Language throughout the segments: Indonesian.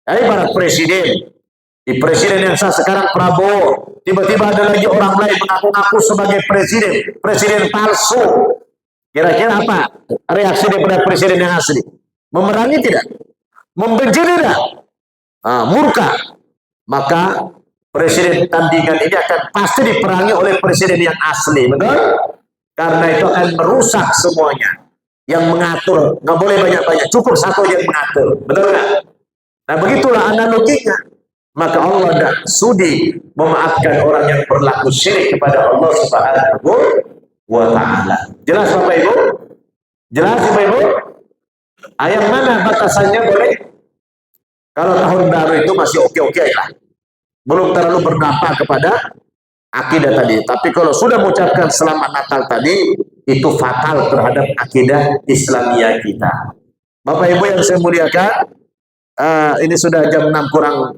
Dari para presiden, di presiden yang sah sekarang Prabowo, tiba-tiba ada lagi orang lain mengaku-ngaku sebagai presiden, presiden palsu. Kira-kira apa reaksi daripada presiden yang asli? Memerangi tidak? Membenci tidak? Murka. Maka presiden tandingan ini akan pasti diperangi oleh presiden yang asli, betul? Karena itu akan merusak semuanya. Yang mengatur, nggak boleh banyak-banyak, cukup satu yang mengatur, betul nggak? Nah begitulah analoginya. Maka Allah tidak sudi memaafkan orang yang berlaku syirik kepada Allah Subhanahu wa Ta'ala. Jelas Bapak Ibu? Jelas Bapak Ibu? Ayat mana batasannya boleh? Kalau tahun baru itu masih oke-oke lah, belum terlalu berdampak kepada akidah tadi. Tapi kalau sudah mengucapkan selamat Natal tadi, itu fatal terhadap akidah Islamiyah kita. Bapak Ibu yang saya muliakan, ini sudah jam 6 kurang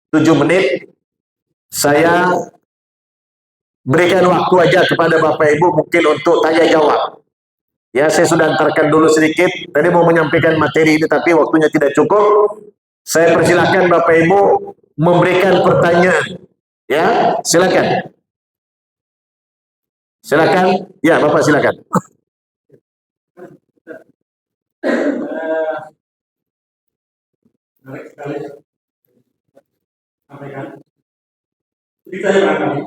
7 menit. Saya berikan waktu aja kepada Bapak Ibu mungkin untuk tanya jawab. Ya, saya sudah antarkan dulu sedikit. Tadi mau menyampaikan materi ini tapi waktunya tidak cukup. Saya persilakan Bapak Ibu memberikan pertanyaan. Ya, silakan. Silakan. Ya, Bapak silakan. Menarik sekali sampaikan. Jadi saya barangkali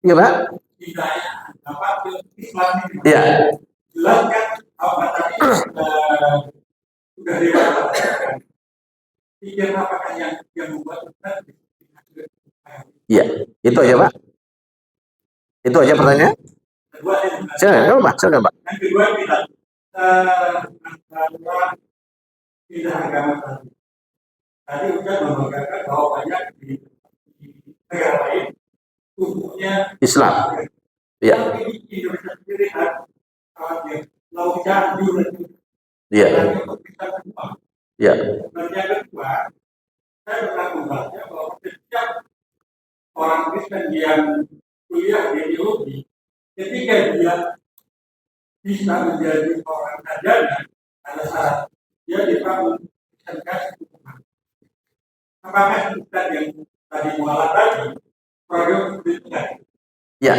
Iya Pak. Iya. Jelaskan apa tadi sudah dikatakan. Pikir apakah yang membuat Iya, itu aja Pak. Itu aja pertanyaan. Silakan Pak, silakan Pak. Yang kedua kita tidak agama tadi. Tadi sudah membanggakan bahwa banyak di negara lain tubuhnya Islam. Iya. Tapi di Indonesia sendiri lautnya Iya. Iya. Dan yang kedua, saya pernah membaca bahwa setiap orang Kristen yang kuliah di teologi, ketika dia bisa menjadi orang sarjana, ada syarat dia dibangun sertifikasi hukuman. Apakah kita yang tadi mualaf tadi program pendidikan? Ya.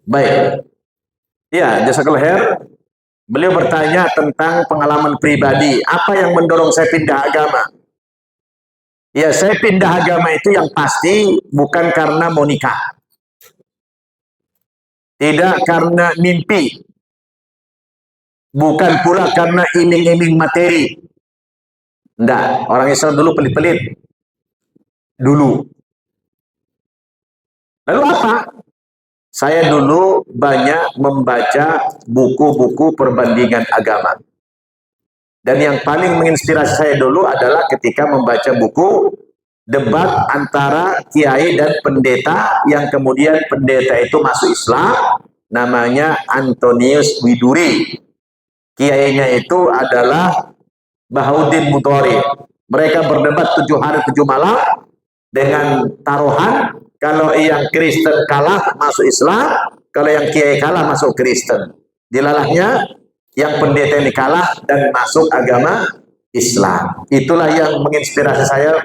Baik. Ya, jazakallahu khair. Beliau bertanya tentang pengalaman pribadi. Apa yang mendorong saya pindah agama? Ya, saya pindah agama itu yang pasti bukan karena mau nikah. Tidak karena mimpi. Bukan pula karena iming-iming materi. Enggak, orang Islam dulu pelit-pelit. Dulu. Lalu apa? Saya dulu banyak membaca buku-buku perbandingan agama. Dan yang paling menginspirasi saya dulu adalah ketika membaca buku debat antara kiai dan pendeta, yang kemudian pendeta itu masuk Islam, namanya Antonius Widuri. Kiainya itu adalah Bahaudin Mutawari. Mereka berdebat 7 hari 7 malam dengan taruhan. Kalau yang Kristen kalah masuk Islam, kalau yang kiai kalah masuk Kristen. Dilalahnya yang pendeta ini kalah dan masuk agama Islam. Itulah yang menginspirasi saya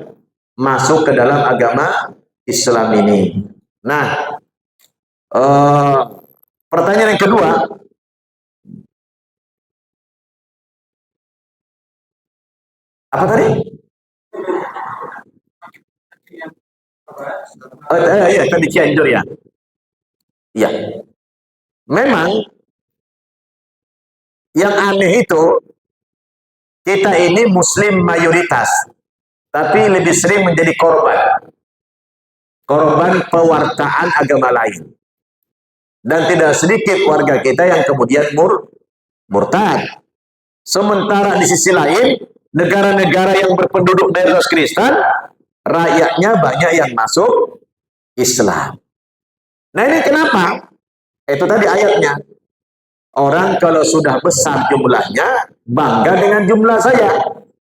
masuk ke dalam agama Islam ini. Nah, pertanyaan yang kedua, apa tadi? Iya, tadi Cianjur ya. Iya. Memang yang aneh itu, kita ini muslim mayoritas, tapi lebih sering menjadi korban. Korban pewartaan agama lain. Dan tidak sedikit warga kita yang kemudian murtad. Sementara di sisi lain, negara-negara yang berpenduduk mayoritas Kristen, rakyatnya banyak yang masuk Islam. Nah ini kenapa? Itu tadi ayatnya. Orang kalau sudah besar jumlahnya, bangga dengan jumlah saya,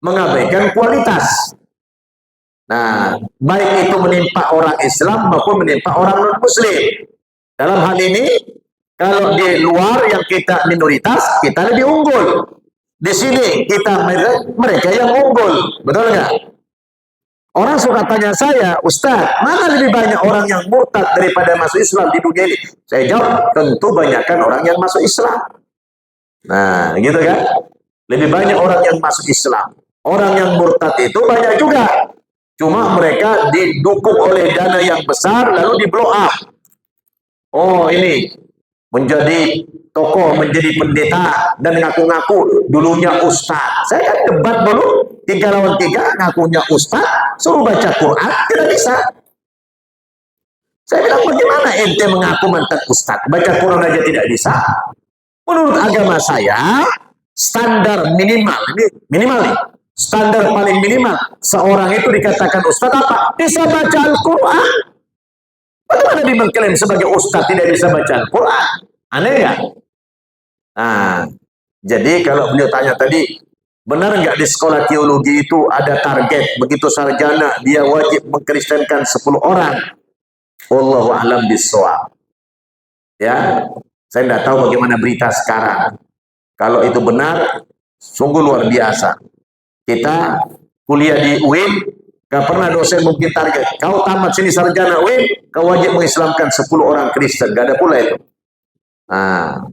mengabaikan kualitas. Nah, baik itu menimpa orang Islam maupun menimpa orang non-Muslim. Dalam hal ini, Kalau di luar yang kita minoritas, kita lebih unggul. Di sini kita mereka yang unggul, betul nggak? Orang suka tanya saya, Ustaz, mana lebih banyak orang yang murtad daripada masuk Islam di dunia ini? Saya jawab, tentu banyakkan orang yang masuk Islam. Nah, gitu kan? Lebih banyak orang yang masuk Islam. Orang yang murtad itu banyak juga. Cuma mereka didukung oleh dana yang besar, lalu di blow up. Oh, ini menjadi tokoh, menjadi pendeta, dan ngaku-ngaku dulunya ustaz. Saya kan debat dulu, 3 lawan 3, ngakunya ustaz, suruh baca Quran, tidak bisa. Saya bilang, bagaimana ente mengaku mantan ustaz? Baca Quran aja tidak bisa. Menurut agama saya, standar minimal, ini minimal nih, standar paling minimal, seorang itu dikatakan ustaz apa? Bisa baca Al-Quran. Bagaimana dia mengklaim sebagai ustaz tidak bisa baca Al-Quran? Aneh nggak? Nah, jadi kalau beliau tanya tadi, benar nggak di sekolah teologi itu ada target, begitu sarjana dia wajib mengkristenkan 10 orang? Wallahu a'lam bishawab. Ya, saya tidak tahu bagaimana berita sekarang. Kalau itu benar, sungguh luar biasa. Kita kuliah di UIN, gak pernah dosen mungkin target. Kau tamat sini sarjana UIN, kau wajib mengislamkan 10 orang Kristen. Gak ada pula itu. Nah,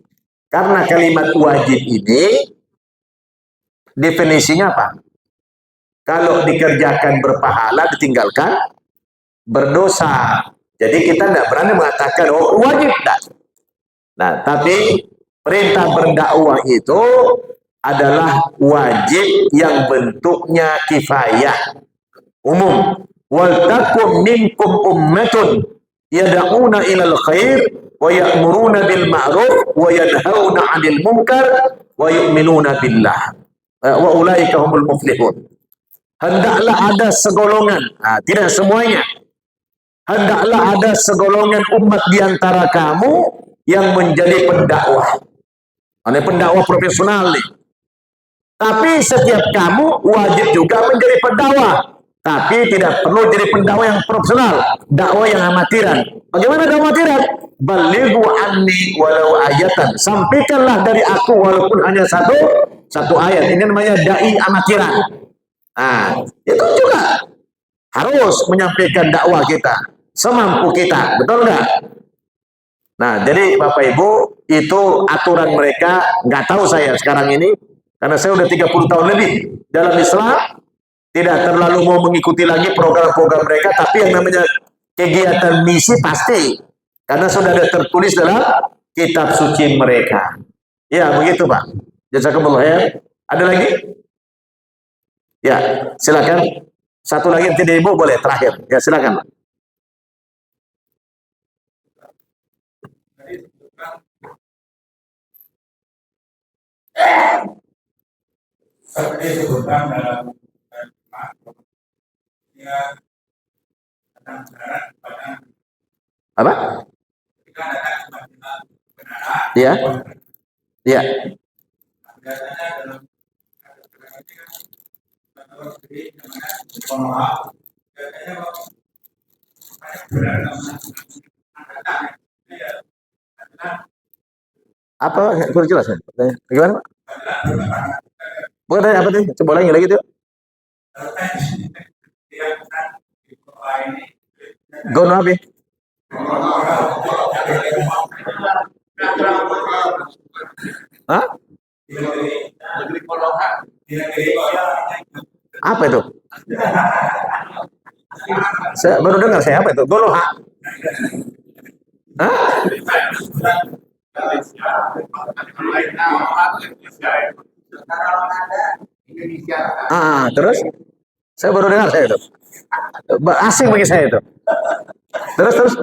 karena kalimat wajib ini, definisinya apa? Kalau dikerjakan berpahala, ditinggalkan berdosa. Jadi kita tidak berani mengatakan, oh wajib. Nah, tapi perintah berdakwah itu adalah wajib yang bentuknya kifayah, umum. Wal takum minkum ummatun yad'una ilal khair wa ya'muruna bil ma'ruf wa yanhauna 'anil munkar wa yu'minuna billah. Wa ulaika humul muflihun. Hendaklah ada segolongan, tidak semuanya. Hendaklah ada segolongan umat di antara kamu yang menjadi pendakwah. Ada pendakwah profesional nih. Tapi setiap kamu wajib juga menjadi pendakwah. Tapi tidak perlu jadi pendakwah yang profesional, dakwah yang amatiran. Bagaimana dakwah amatiran? Balighu anni walau ayatan. Sampaikanlah dari aku walaupun hanya satu ayat. Ini namanya dai amatiran. Nah, itu juga harus menyampaikan dakwah kita semampu kita, betul nggak? Nah, jadi Bapak Ibu, itu aturan mereka, nggak tahu saya sekarang ini, karena saya udah 30 tahun lebih dalam Islam, tidak terlalu mau mengikuti lagi program-program mereka, tapi yang namanya kegiatan misi pasti, karena sudah ada tertulis dalam kitab suci mereka. Ya, begitu Pak. Jazakumullah ya. Ada lagi? Ya, silakan. Satu lagi nanti Ibu boleh terakhir. Ya, silakan Pak. Seperti disebutkan dalam ya tentang kebenaran pada Apa? ketika ada kebenaran. Iya. Iya. Biasanya dalam kalau sendiri namanya biasanya benar Apa? Kurang jelas ya? Bagaimana Pak? Bukan tanya apa tadi? Coba lagi tuh. Gono apa? Hah? Apa itu? Saya baru dengar saya apa itu? Goloha. Hah? Terus? Saya baru dengar saya itu. Asing bagi saya itu. Terus.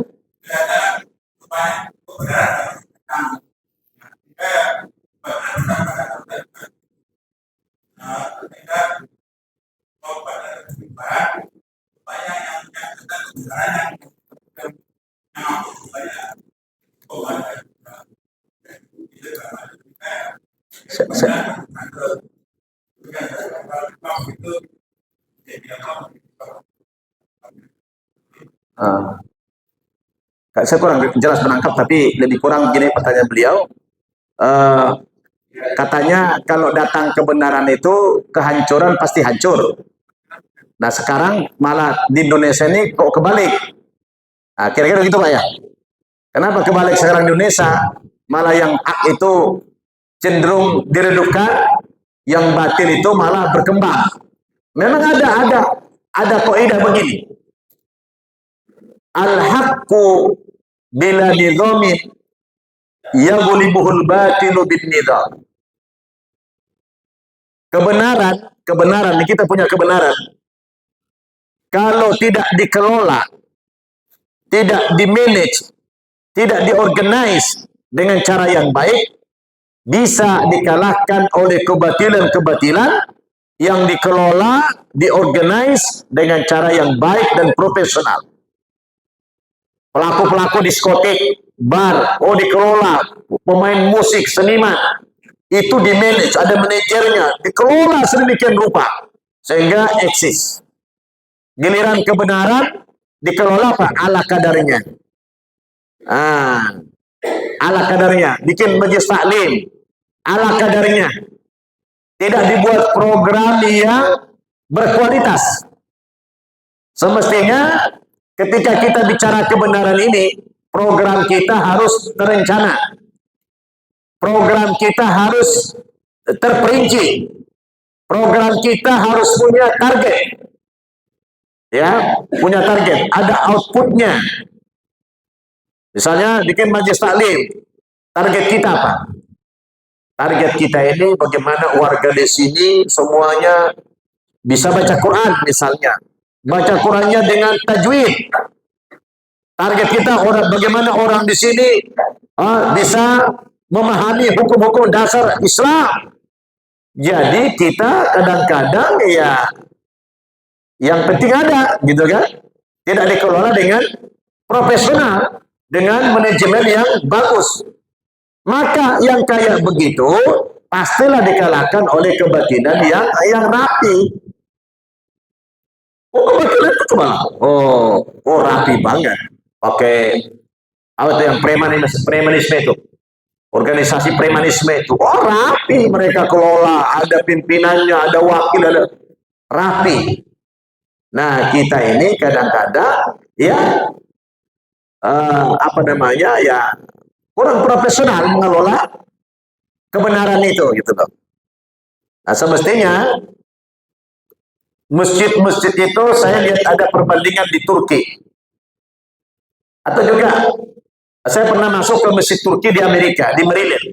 saya kurang jelas menangkap, tapi lebih kurang gini pertanyaan beliau. Katanya kalau datang kebenaran itu kehancuran pasti hancur. Nah sekarang malah di Indonesia ini kok kebalik. Nah, kira-kira gitu Pak ya. Kenapa kebalik sekarang di Indonesia? Malah yang hak itu cenderung diredupkan, yang batil itu malah berkembang. Memang ada kaidah begini. Al-haqqu bila nidhamin yaghlibuhul batilu bin nidham. Kebenaran, ini kita punya kebenaran. Kalau tidak dikelola, tidak dimanage, tidak diorganize dengan cara yang baik, bisa dikalahkan oleh kebatilan-kebatilan yang dikelola, diorganize dengan cara yang baik dan profesional. Pelaku-pelaku diskotik, bar, dikelola, pemain musik, seniman, itu dimanage, ada manajernya, dikelola sedemikian rupa sehingga eksis. Giliran kebenaran dikelola apa? Ala kadarnya. Ala kadarnya, bikin majelis taklim ala kadarnya. Tidak dibuat program yang berkualitas. Semestinya ketika kita bicara kebenaran ini, program kita harus terencana. Program kita harus terperinci. Program kita harus punya target. Ya, punya target, ada outputnya. Misalnya bikin majelis taklim, target kita apa? Target kita ini bagaimana warga di sini semuanya bisa baca Quran misalnya, baca Qurannya dengan tajwid. Target kita bagaimana orang di sini bisa memahami hukum-hukum dasar Islam. Jadi kita kadang-kadang ya yang penting ada, gitu kan? Tidak dikelola dengan profesional, dengan manajemen yang bagus. Maka yang kayak begitu pastilah dikalahkan oleh kebatilan yang rapi. Kebatilan itu cuma rapi banget. Oke, apa itu yang premanisme itu? Organisasi premanisme itu, rapi mereka kelola, ada pimpinannya, ada wakil, ada rapi. Nah kita ini kadang-kadang ya kurang profesional mengelola kebenaran itu, gitu loh. Nah semestinya masjid-masjid itu saya lihat ada perbandingan di Turki, atau juga saya pernah masuk ke masjid Turki di Amerika, di Maryland.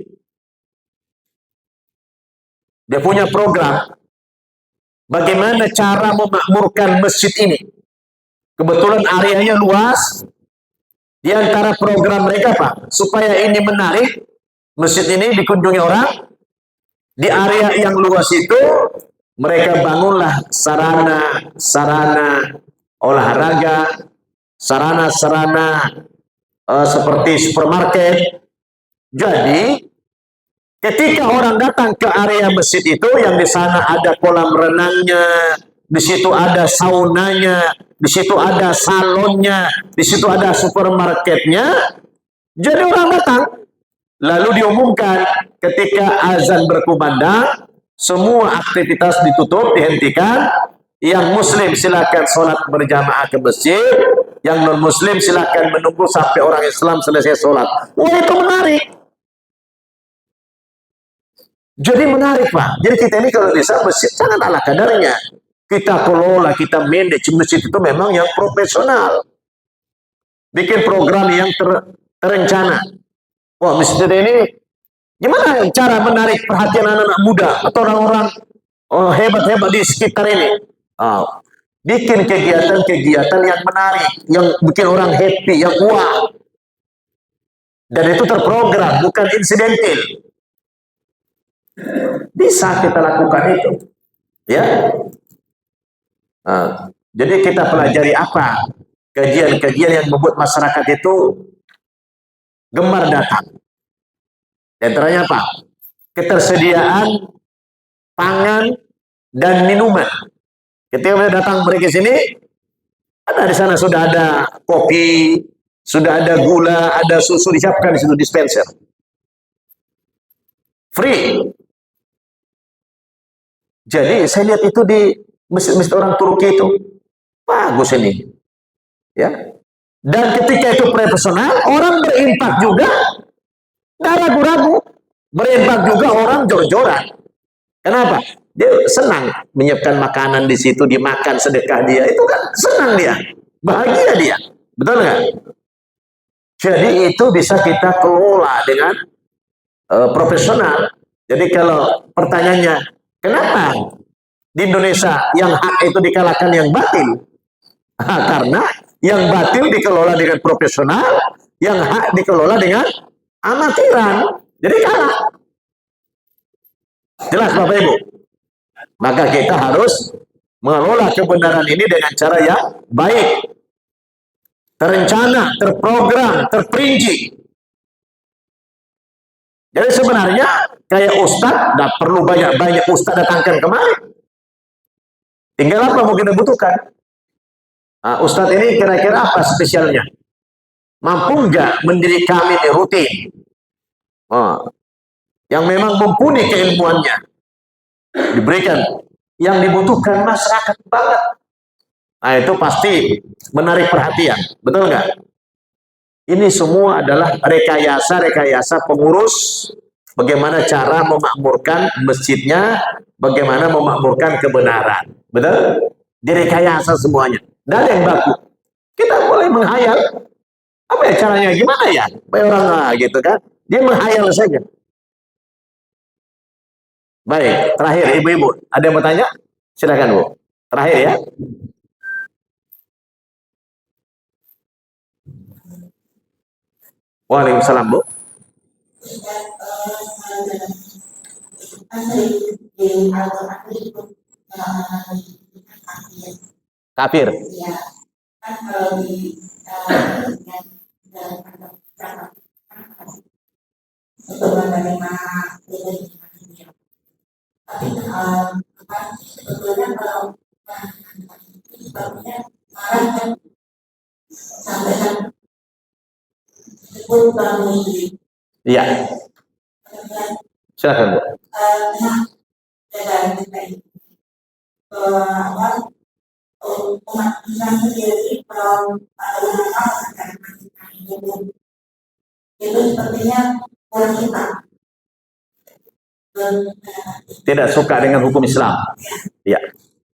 Dia punya program bagaimana cara memakmurkan masjid ini. Kebetulan areanya luas. Di antara program mereka Pak, supaya ini menarik, masjid ini dikunjungi orang, di area yang luas itu mereka bangunlah sarana olahraga, sarana seperti supermarket. Jadi ketika orang datang ke area masjid itu, yang di sana ada kolam renangnya, di situ ada saunanya, di situ ada salonnya, di situ ada supermarketnya. Jadi orang datang, lalu diumumkan ketika azan berkumandang, semua aktivitas ditutup, dihentikan. Yang muslim silakan sholat berjamaah ke masjid, yang non muslim silakan menunggu sampai orang Islam selesai sholat. Wah, itu menarik. Jadi menarik Pak. Jadi kita ini kalau bisa masjid sangat ala kadarnya. Kita kelola, kita manage masjid itu memang yang profesional. Bikin program yang terencana. Wah, masjid ini gimana cara menarik perhatian anak-anak muda atau orang-orang hebat-hebat di sekitar ini? Bikin kegiatan-kegiatan yang menarik, yang bikin orang happy, yang wah. Dan itu terprogram, bukan insidental. Bisa kita lakukan itu, ya. Jadi kita pelajari apa kajian-kajian yang membuat masyarakat itu gemar datang. Di antaranya apa? Ketersediaan pangan dan minuman. Ketika mereka datang ke sini, ada di sana sudah ada kopi, Sudah ada gula, ada susu disiapkan di situ dispenser. Free. Jadi saya lihat itu di masjid-masjid orang Turki itu bagus ini. Ya. Dan ketika itu profesional, orang berinfak juga nggak ragu-ragu. Berinfak juga orang jor-joran. Kenapa? Dia senang menyiapkan makanan di situ, dimakan sedekah dia. Itu kan senang dia, bahagia dia. Betul nggak? Jadi itu bisa kita kelola dengan profesional. Jadi kalau pertanyaannya, kenapa di Indonesia yang hak itu dikalahkan yang batil? Karena yang batil dikelola dengan profesional, yang hak dikelola dengan amatiran. Jadi kalah. Jelas Bapak Ibu? Maka kita harus mengelola kebenaran ini dengan cara yang baik. Terencana, terprogram, terperinci. Jadi sebenarnya kayak ustadz, tidak perlu banyak-banyak ustadz datangkan kemari. Tinggal apa mau kita butuhkan. Nah, ustadz ini kira-kira apa spesialnya? Mampu nggak mendidik kami di rutin? Yang memang mumpuni keilmuannya. Diberikan. Yang dibutuhkan masyarakat banget. Nah itu pasti menarik perhatian. Betul nggak? Ini semua adalah rekayasa pengurus. Bagaimana cara memakmurkan masjidnya. Bagaimana memakmurkan kebenaran. Betul? Direkayasa semuanya. Tidak ada yang baku. Kita boleh menghayal. Apa ya caranya? Gimana ya? Supaya orang gitu kan. Dia menghayal saja. Baik, terakhir ibu-ibu. Ada yang mau tanya? Silakan Bu. Terakhir ya. Waalaikumsalam Bu. Kafir. Iya. Silakan Bu. Umat Islam sendiri itu sepertinya kurang suka. Tidak suka dengan hukum Islam. Ya,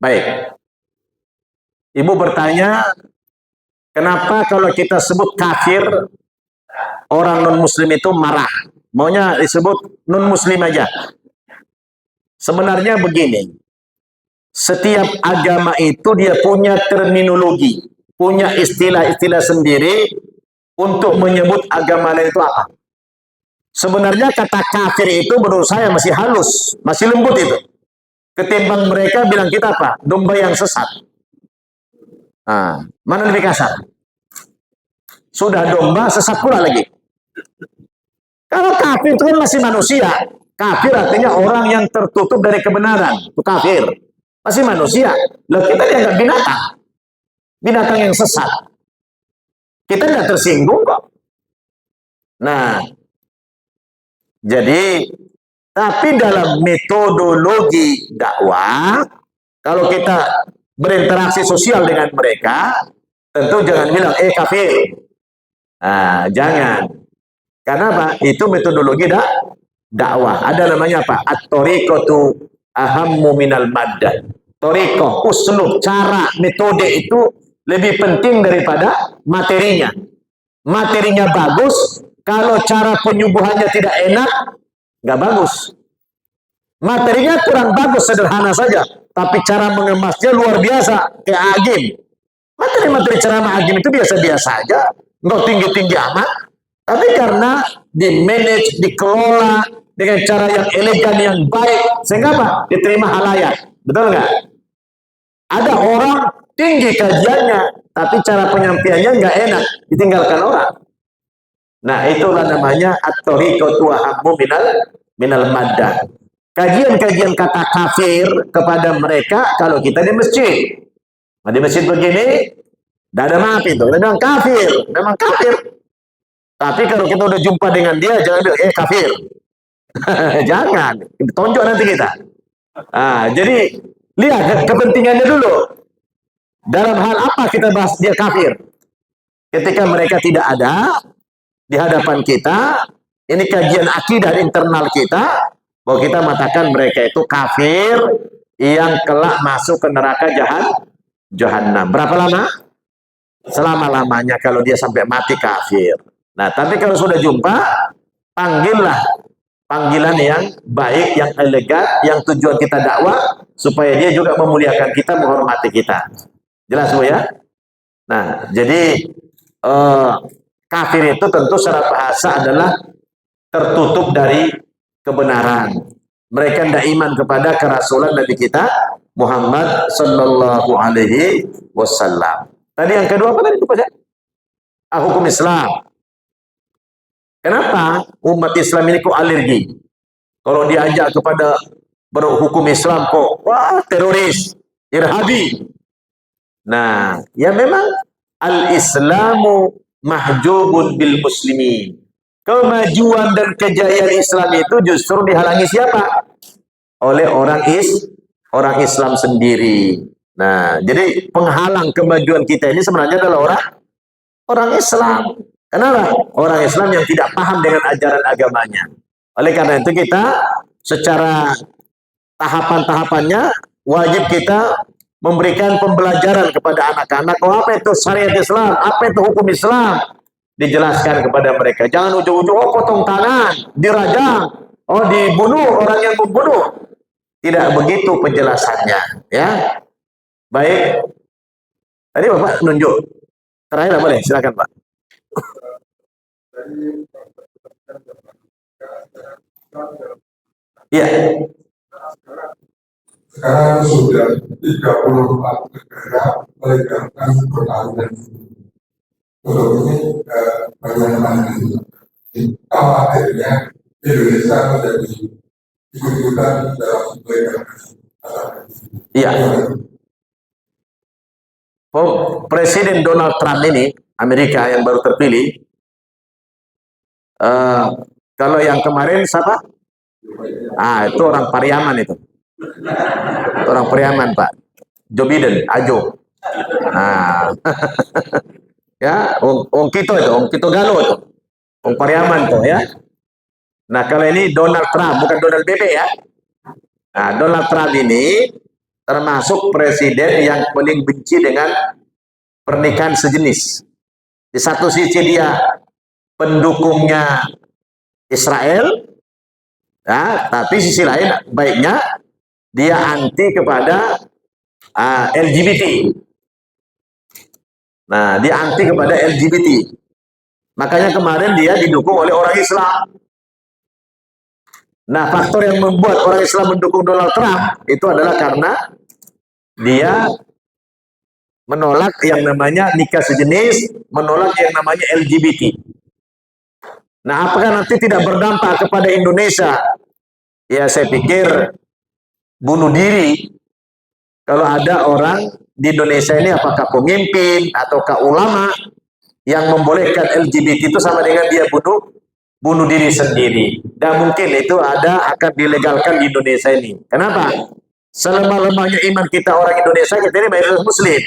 baik. Ibu bertanya, kenapa kalau kita sebut kafir orang non Muslim itu marah? Maunya disebut non Muslim aja. Sebenarnya begini. Setiap agama itu dia punya terminologi, punya istilah-istilah sendiri untuk menyebut agama lain itu apa. Sebenarnya kata kafir itu menurut saya masih halus, masih lembut itu. Ketimbang mereka bilang kita apa? Domba yang sesat. Nah, mana lebih kasar? Sudah domba, sesat pula lagi. Kalau kafir itu kan masih manusia. Kafir artinya orang yang tertutup dari kebenaran. Itu kafir. Masih manusia. Loh, kita dianggap binatang. Binatang yang sesat. Kita tidak tersinggung kok. Nah, jadi, tapi dalam metodologi dakwah, kalau kita berinteraksi sosial dengan mereka, tentu jangan bilang, kafir. Nah, jangan. Karena apa? Itu metodologi dakwah. Ada namanya apa? At-tariqatu ahammu minal maddah. Tariqah, uslub, cara, metode itu lebih penting daripada materinya. Materinya bagus, kalau cara penyubuhannya tidak enak, nggak bagus. Materinya kurang bagus, sederhana saja, tapi cara mengemasnya luar biasa, kayak Agim. Materi-materi ceramah Agim itu biasa-biasa aja, nggak tinggi-tinggi amat, tapi karena di-manage, dikelola dengan cara yang elegan, yang baik, sehingga apa? Diterima halayak. Betul nggak? Ada orang tinggi kajiannya, tapi cara penyampaiannya nggak enak, ditinggalkan orang. Nah, itulah namanya at-tariqatu ahammu minal maddah. Kajian-kajian kata kafir kepada mereka kalau kita di masjid. Nah, di masjid begini, Tidak ada maaf itu. Kita bilang kafir, memang kafir. Tapi kalau kita udah jumpa dengan dia, jangan bilang, kafir. Jangan, tonjok nanti kita. Jadi lihat kepentingannya dulu. Dalam hal apa kita bahas dia kafir? Ketika mereka tidak ada di hadapan kita, ini kajian akidah internal kita, bahwa kita mengatakan mereka itu kafir yang kelak masuk ke neraka jahanam. Berapa lama? Selama-lamanya kalau dia sampai mati kafir. Nah, tapi kalau sudah jumpa, panggillah panggilan yang baik, yang elegan, yang tujuan kita dakwah, supaya dia juga memuliakan kita, menghormati kita. Jelas Bu ya? Nah, jadi kafir itu tentu secara bahasa adalah tertutup dari kebenaran. Mereka tidak iman kepada kerasulan Nabi kita Muhammad Sallallahu Alaihi Wasallam. Tadi yang kedua apa tadi? Hukum Islam. Kenapa umat Islam ini kok alergi? Kalau diajak kepada berhukum Islam kok, wah teroris, irhabi. Nah, ya memang al-Islamu mahjubun bil muslimin. Kemajuan dan kejayaan Islam itu justru dihalangi siapa? Oleh orang Islam sendiri. Nah, jadi penghalang kemajuan kita ini sebenarnya adalah orang Islam. Kenapa? Orang Islam yang tidak paham dengan ajaran agamanya. Oleh karena itu kita secara tahapan-tahapannya wajib kita memberikan pembelajaran kepada anak-anak. Apa itu syariat Islam? Apa itu hukum Islam? Dijelaskan kepada mereka. Jangan ujung-ujung potong tangan, dirajam, dibunuh orang yang membunuh. Tidak begitu penjelasannya, ya. Baik. Tadi Bapak nunjuk. Terakhir boleh, silakan Pak. Iya. Sekarang sudah 34 negara melegalkan perkawinan. Untuk ini bagaimana? Kalau akhirnya Indonesia menjadi ikut-ikutan dalam melegalkan. Iya. Presiden Donald Trump ini, Amerika yang baru terpilih, kalau yang kemarin siapa? Itu orang Pariaman itu. Orang Pariaman Pak. Joe Biden, Ajo. Ya, Ong Kito Galo itu. Ong Pariaman tuh ya. Nah, kalau ini Donald Trump, bukan Donald Bebe ya. Nah, Donald Trump ini termasuk presiden yang paling benci dengan pernikahan sejenis. Di satu sisi dia pendukungnya Israel, ya, tapi sisi lain baiknya dia anti kepada LGBT. Nah, dia anti kepada LGBT. Makanya kemarin dia didukung oleh orang Islam. Nah, faktor yang membuat orang Islam mendukung Donald Trump itu adalah karena dia menolak yang namanya nikah sejenis, menolak yang namanya LGBT. Nah, apakah nanti tidak berdampak kepada Indonesia? Ya, saya pikir bunuh diri. Kalau ada orang di Indonesia ini, apakah pemimpin ataukah ulama yang membolehkan LGBT itu sama dengan dia bunuh diri sendiri. Dan mungkin itu akan dilegalkan di Indonesia ini. Kenapa? Selemah-lemahnya iman kita orang Indonesia, kita ini mayoritas Muslim.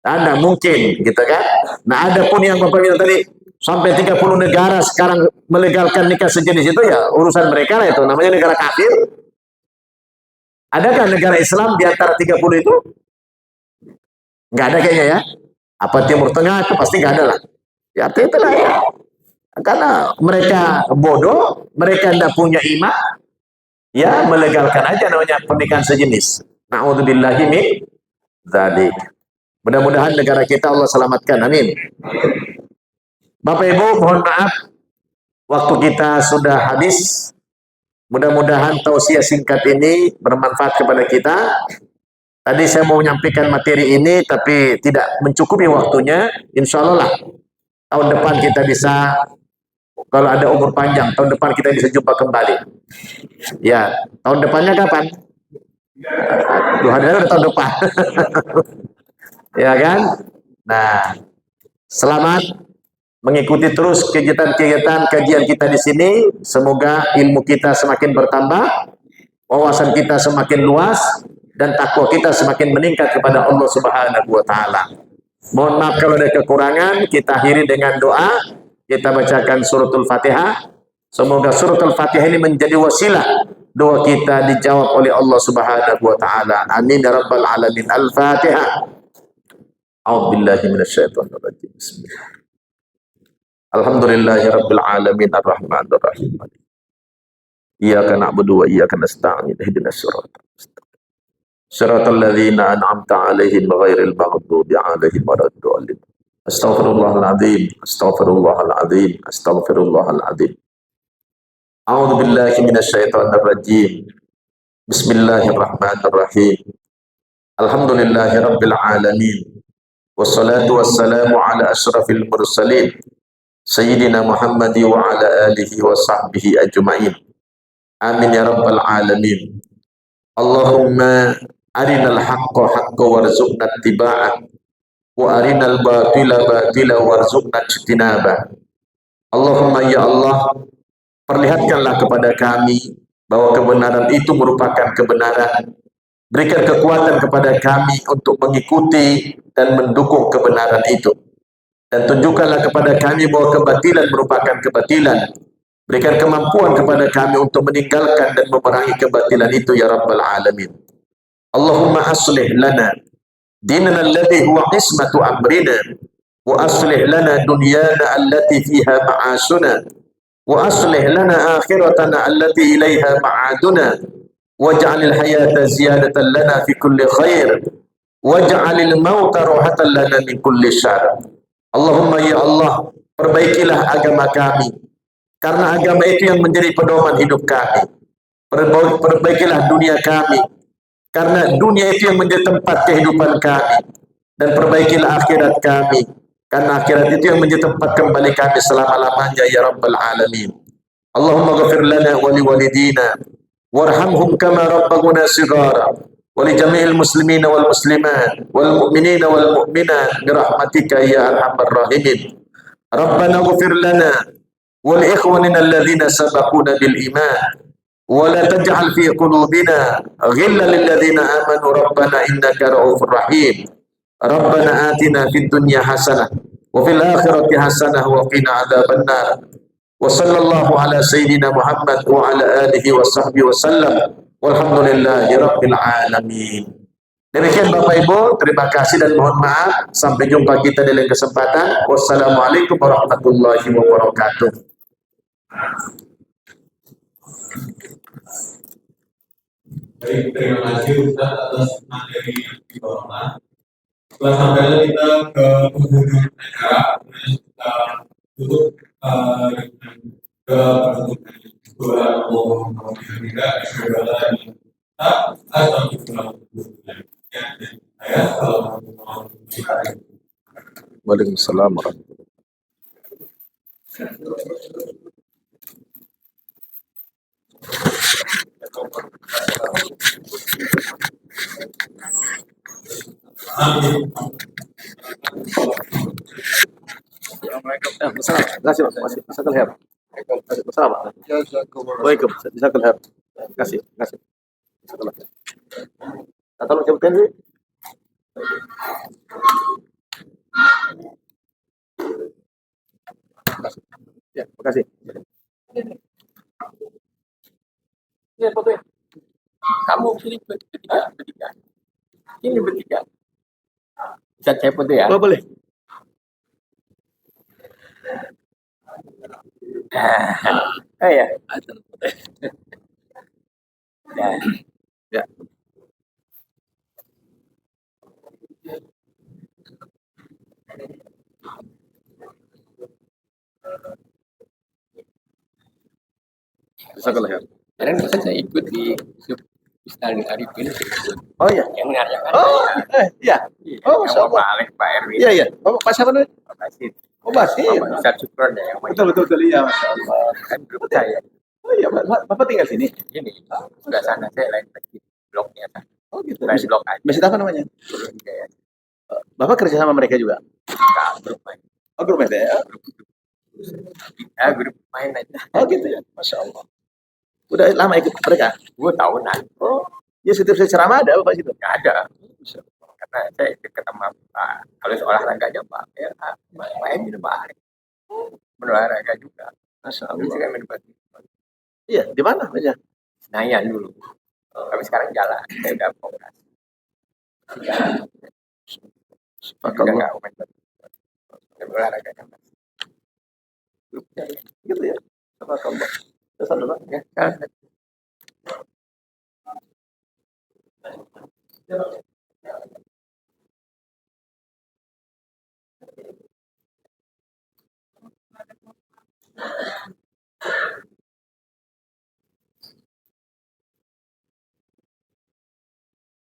Ada mungkin, gitu kan? Nah, ada pun yang Bapak bilang tadi, sampai 30 negara sekarang melegalkan nikah sejenis itu, ya urusan mereka lah itu. Namanya negara kafir. Adakah negara Islam di antara 30 itu? Nggak ada kayaknya ya. Apa Timur Tengah itu pasti nggak ada lah. Ya itulah ya. Karena mereka bodoh, mereka tidak punya iman, ya melegalkan aja namanya pernikahan sejenis. Na'udzubillahi min dzalik. Mudah-mudahan negara kita Allah selamatkan, amin. Bapak Ibu, mohon maaf, waktu kita sudah habis. Mudah-mudahan tausiah singkat ini bermanfaat kepada kita. Tadi saya mau menyampaikan materi ini, tapi tidak mencukupi waktunya. Insya Allah lah, tahun depan kita bisa, kalau ada umur panjang, tahun depan kita bisa jumpa kembali. Ya, tahun depannya kapan? Hari udah tahun depan. Ya kan? Nah, selamat mengikuti terus kegiatan-kegiatan kajian kita di sini. Semoga ilmu kita semakin bertambah, wawasan kita semakin luas, dan takwa kita semakin meningkat kepada Allah Subhanahu wa taala. Mohon maaf kalau ada kekurangan, kita akhiri dengan doa. Kita bacakan suratul Fatihah. Semoga suratul Fatihah ini menjadi wasilah doa kita dijawab oleh Allah Subhanahu wa taala. Amin ya rabbal alamin. Al-Fatihah. A'udzubillahi minasyaitonir rajim. Bismillah. Alhamdulillahi rabbil alamin arrahmanir rahim. Iyyaka na'budu wa iyyaka nasta'in. Ihdinas siratal mustaqim. Shiratal ladzina an'amta 'alaihim ghairil maghdubi 'alaihim waladdallin. Astaghfirullahal azim. Astaghfirullahal azim. Astaghfirullahal azim. A'udzu billahi minasyaitonir rajim. Bismillahirrahmanirrahim. Alhamdulillahi rabbil alamin. Wassalatu wassalamu ala asyrafil mursalin Sayyidina Muhammad wa ala alihi wa sahbihi ajma'in. Amin ya rabbal alamin. Allahumma arinal haqqa haqqa warzuqna ittiba'ah wa arinal batila batila warzuqna ijtinabah. Allahumma ya Allah, perlihatkanlah kepada kami bahwa kebenaran itu merupakan kebenaran. Berikan kekuatan kepada kami untuk mengikuti dan mendukung kebenaran itu. Dan tunjukkanlah kepada kami bahwa kebatilan merupakan kebatilan. Berikan kemampuan kepada kami untuk meninggalkan dan memerangi kebatilan itu ya Rabbal Alamin. Allahumma aslih lana dinana alladhi huwa qismatu amrina wa aslih lana dunyana allati fiha ma'asuna wa aslih lana akhiratana allati ilaiha ma'aduna waj'alil hayata ziyadatan lana fi kulli khair waj'alil mauta rohatan lana min kulli syarr. Allahumma ya Allah, perbaikilah agama kami, karena agama itu yang menjadi pedoman hidup kami. Perbaikilah dunia kami, karena dunia itu yang menjadi tempat kehidupan kami. Dan perbaikilah akhirat kami, karena akhirat itu yang menjadi tempat kembali kami selama-lamanya ya Rabbal Alamin. Allahumma ghafir lana wa liwalidina warhamhum kama rabbaguna sigara ولجميع المسلمين والمسلمات والمؤمنين والمؤمنات برحمتك يا أرحم الراحمين. ربنا اغفر لنا ولإخواننا الذين سبقونا بالإيمان ولا تجعل في قلوبنا غلا للذين آمنوا ربنا إنك رؤوف رحيم. ربنا آتنا في الدنيا حسنة وفي الآخرة حسنة وقنا عذاب النار. وصلى الله على سيدنا محمد وعلى آله وصحبه وسلم. Walhamdulillahi rabbil alamin. Demikian Bapak Ibu, terima kasih dan mohon maaf. Sampai jumpa kita di lain kesempatan. Wassalamualaikum warahmatullahi wabarakatuh. Baik, terima kasih Ustaz atas materi yang dibawakan. Setelah sampainya kita ke penghujung acara, kita tutup dengan penutupan doa mohon tidak segala kita atau saya Waalaikumsalam warahmatullahi wabarakatuh. Waalaikumsalam. Jazakallah. Kasih. Tolong cabutkan dulu. Ya, makasih. Ya, foto ya. Kamu sini bertiga. Ini bertiga. Bisa saya foto ya? Oh, boleh. Oh ya. Ya. Jazakallah. Kemarin masa saya ikut di Ustaz Arifin. Oh iya. Yang mengarjakan. Oh, iya. Oh, Masya Masya Allah. Allah. Pak Erwin. Iya. Pak siapa namanya? Pak Basit. Oh, Basit. Ustaz Syukron ya. Betul, iya, Masya Allah. Kan belum saya. Oh iya, Bapak tinggal sini? Ini sudah sana saya lain lagi bloknya. Oh gitu. Lain blok aja. Masjid apa namanya? Hidayah. Bapak kerja sama mereka juga? Enggak, grup main. Oh, grup ya? Grup main aja. Oh gitu ya, Masya Allah. Udah lama ikut mereka? 2 tahunan. Oh, ya setiap saya ceramah ada Bapak situ? Nggak ada. Karena saya dekat sama Pak. Kalau olahraganya Pak, ya main di balik. Berolahraga juga. Masya Dulu Allah. saya main badminton. Iya, di mana aja? Senayan dulu. Tapi sekarang jalan. Saya udah operasi. Jalan. Juga Subhanallah. nggak main badminton. Saya berolahraga kan. Gitu ya. Subhanallah. Subhanallah. Ya, jalan.